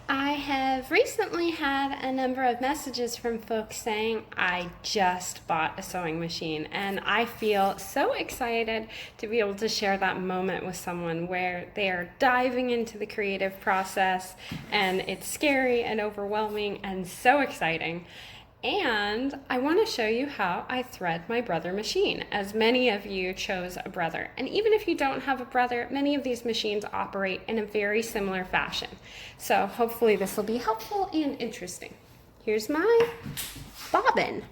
I have recently had a number of messages from folks saying, I just bought a sewing machine, and I feel so excited to be able to share that moment with someone where they are diving into the creative process and it's scary and overwhelming and so exciting. And I want to show you how I thread my brother machine, as many of you chose a brother. And even if you don't have a brother, many of these machines operate in a very similar fashion. So hopefully this will be helpful and interesting. Here's my bobbin.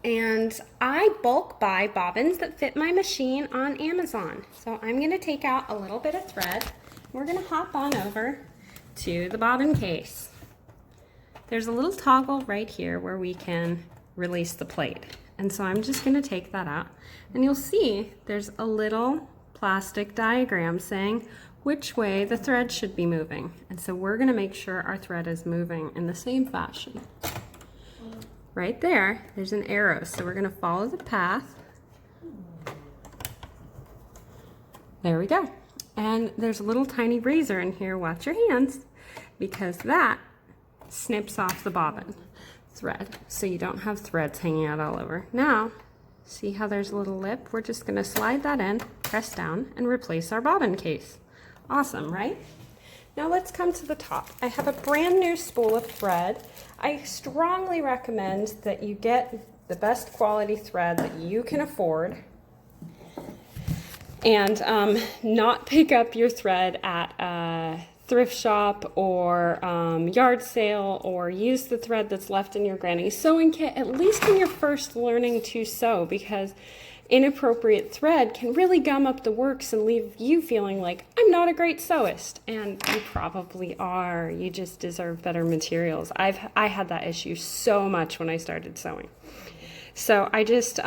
And I bulk buy bobbins that fit my machine on Amazon. So I'm going to take out a little bit of thread. We're going to hop on over to the bobbin case. There's a little toggle right here where we can release the plate. And so I'm just going to take that out. And you'll see there's a little plastic diagram saying which way the thread should be moving. And so we're going to make sure our thread is moving in the same fashion. Right there, there's an arrow. So we're going to follow the path. There we go. And there's a little tiny razor in here. Watch your hands, because that snips off the bobbin thread so you don't have threads hanging out all over. Now, see how there's a little lip? We're just going to slide that in, press down, and replace our bobbin case. Awesome, right? Now let's come to the top. I have a brand new spool of thread. I strongly recommend that you get the best quality thread that you can afford, and not pick up your thread at a thrift shop or yard sale, or use the thread that's left in your granny's sewing kit, at least when you're first learning to sew, because inappropriate thread can really gum up the works and leave you feeling like, I'm not a great sewist. And you probably are. You just deserve better materials. I had that issue so much when I started sewing. So I just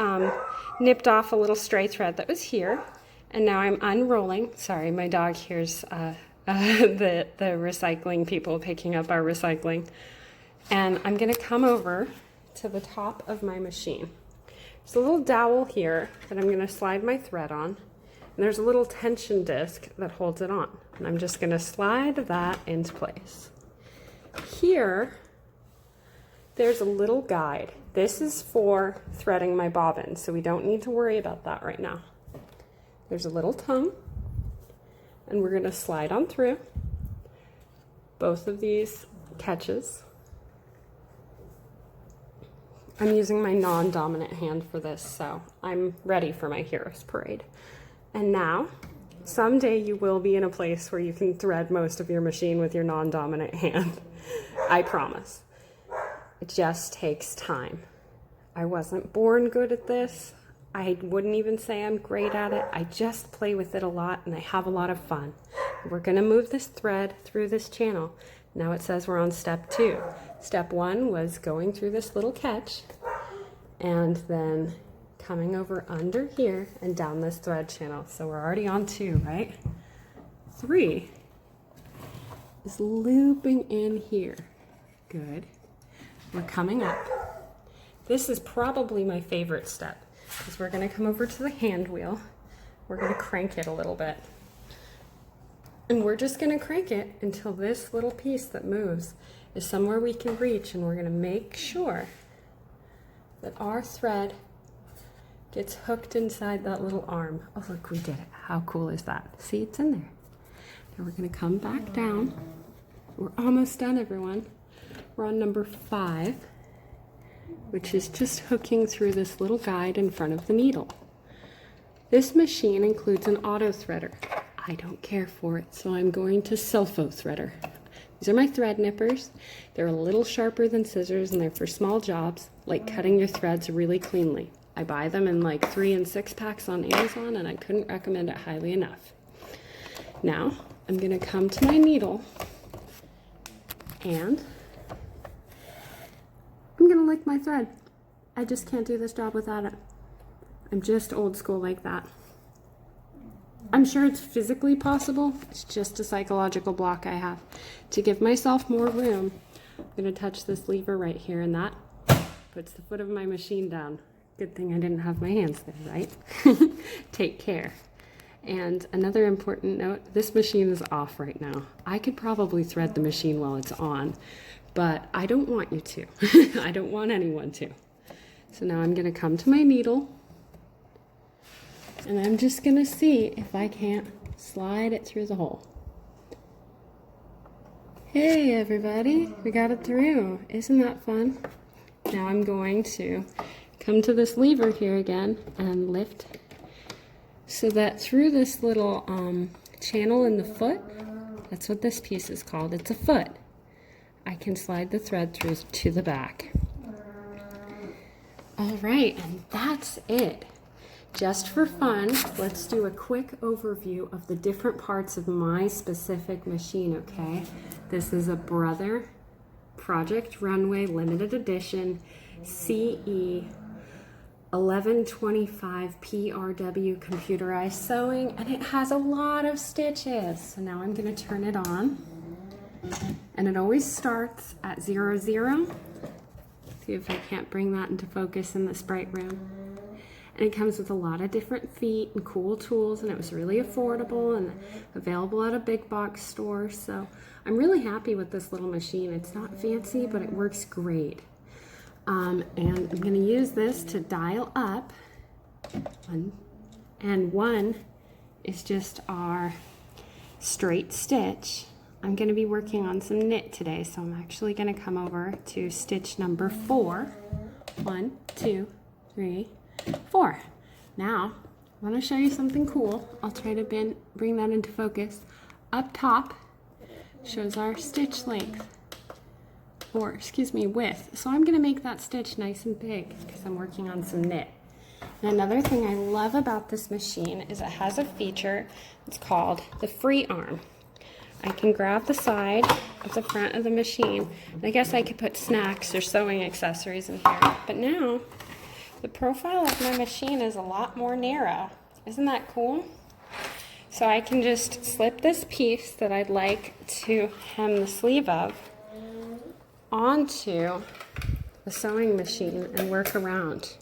nipped off a little stray thread that was here, and now I'm unrolling. Sorry, my dog hears the recycling people picking up our recycling. And I'm going to come over to the top of my machine. There's a little dowel here that I'm going to slide my thread on. And there's a little tension disc that holds it on. And I'm just going to slide that into place. Here, there's a little guide. This is for threading my bobbin, so we don't need to worry about that right now. There's a little tongue, and we're going to slide on through both of these catches. I'm using my non-dominant hand for this, so I'm ready for my hero's parade. And now, someday you will be in a place where you can thread most of your machine with your non-dominant hand. I promise. It just takes time. I wasn't born good at this. I wouldn't even say I'm great at it. I just play with it a lot and I have a lot of fun. We're going to move this thread through this channel. Now it says we're on step 2. Step 1 was going through this little catch and then coming over under here and down this thread channel. So we're already on 2, right? 3 is looping in here. Good. We're coming up. This is probably my favorite step, because we're going to come over to the hand wheel. We're going to crank it a little bit. And we're just going to crank it until this little piece that moves is somewhere we can reach, and we're going to make sure that our thread gets hooked inside that little arm. Oh, look, we did it. How cool is that? See, it's in there. Now we're going to come back down. We're almost done, everyone. We're on number 5, which is just hooking through this little guide in front of the needle. This machine includes an auto threader. I don't care for it, so I'm going to sulfo threader. These are my thread nippers. They're a little sharper than scissors, and they're for small jobs, like cutting your threads really cleanly. I buy them in like 3 and 6 packs on Amazon, and I couldn't recommend it highly enough. Now, I'm going to come to my needle, and I'm going to lick my thread. I just can't do this job without it. I'm just old school like that. I'm sure it's physically possible. It's just a psychological block I have. To give myself more room, I'm going to touch this lever right here, and that puts the foot of my machine down. Good thing I didn't have my hands there, right? Take care. And another important note, this machine is off right now. I could probably thread the machine while it's on, but I don't want you to. I don't want anyone to. So now I'm gonna come to my needle and I'm just gonna see if I can't slide it through the hole. Hey everybody, we got it through. Isn't that fun? Now I'm going to come to this lever here again and lift so that through this little channel in the foot, that's what this piece is called, it's a foot, I can slide the thread through to the back. All right, and that's it. Just for fun, let's do a quick overview of the different parts of my specific machine, okay? This is a Brother Project Runway Limited Edition CE 1125 PRW computerized sewing, and it has a lot of stitches. So now I'm going to turn it on, and it always starts at 0, 0. See if I can't bring that into focus in this bright room. And it comes with a lot of different feet and cool tools, and it was really affordable and available at a big box store. So I'm really happy with this little machine. It's not fancy, but it works great. And I'm going to use this to dial up, and one is just our straight stitch. I'm going to be working on some knit today, so I'm actually going to come over to stitch number 4. 1, 2, 3, 4. Now, I want to show you something cool. I'll try to bring that into focus. Up top shows our stitch length. Or, excuse me, width. So I'm going to make that stitch nice and big because I'm working on some knit. And another thing I love about this machine is it has a feature. It's called the free arm. I can grab the side of the front of the machine. And I guess I could put snacks or sewing accessories in here. But now, the profile of my machine is a lot more narrow. Isn't that cool? So I can just slip this piece that I'd like to hem the sleeve of onto the sewing machine and work around.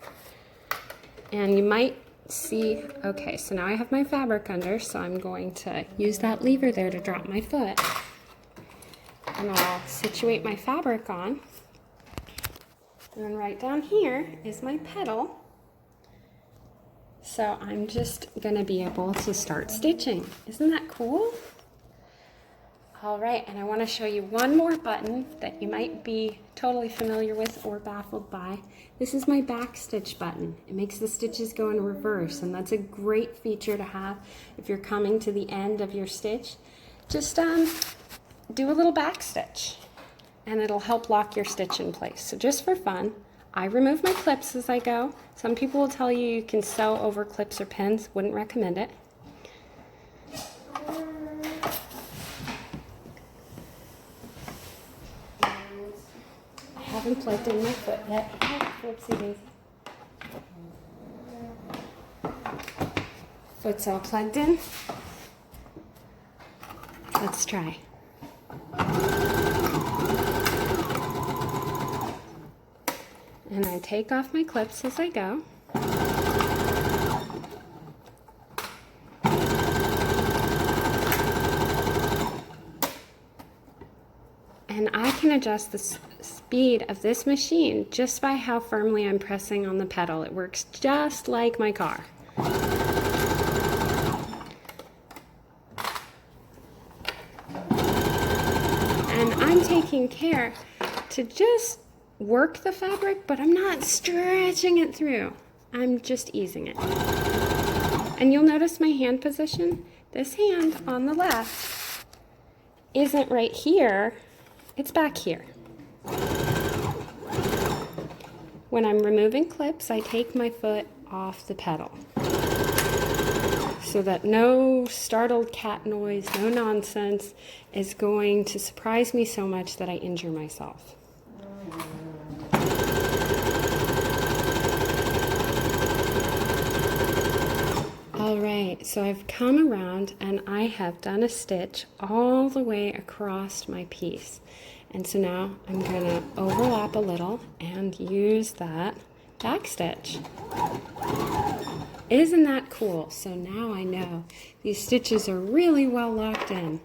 And you might see, okay, so now I have my fabric under, so I'm going to use that lever there to drop my foot. And I'll situate my fabric on. And then right down here is my pedal. So I'm just gonna be able to start stitching. Isn't that cool? All right, and I want to show you one more button that you might be totally familiar with or baffled by. This is my back stitch button. It makes the stitches go in reverse, and that's a great feature to have if you're coming to the end of your stitch. Just do a little back stitch, and it'll help lock your stitch in place. So just for fun, I remove my clips as I go. Some people will tell you you can sew over clips or pins. Wouldn't recommend it. I haven't plugged in my foot yet. Whoopsie daisy. Foot's all plugged in. Let's try. And I take off my clips as I go. And I can adjust the speed of this machine just by how firmly I'm pressing on the pedal. It works just like my car. And I'm taking care to just work the fabric, but I'm not stretching it through. I'm just easing it. And you'll notice my hand position. This hand on the left isn't right here. It's back here. When I'm removing clips, I take my foot off the pedal so that no startled cat noise, no nonsense is going to surprise me so much that I injure myself. All right, so I've come around and I have done a stitch all the way across my piece. And so now I'm going to overlap a little and use that back stitch. Isn't that cool? So now I know these stitches are really well locked in.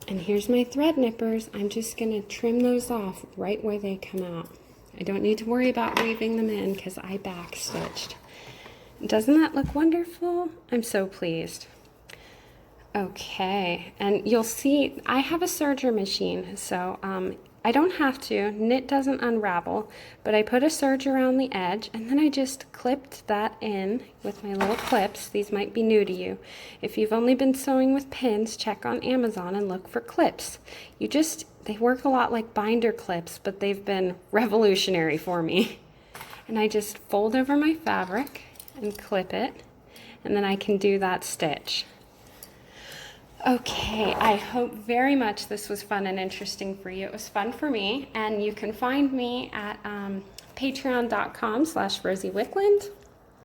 And here's my thread nippers. I'm just gonna trim those off right where they come out. I don't need to worry about weaving them in because I back stitched. Doesn't that look wonderful? I'm so pleased. Okay, and you'll see I have a serger machine, so I don't have to. Knit doesn't unravel, but I put a serge around the edge, and then I just clipped that in with my little clips. These might be new to you. If you've only been sewing with pins, check on Amazon and look for clips. They work a lot like binder clips, but they've been revolutionary for me. And I just fold over my fabric and clip it, and then I can do that stitch. Okay, I hope very much this was fun and interesting for you. It was fun for me, and you can find me at patreon.com/RosieWickland.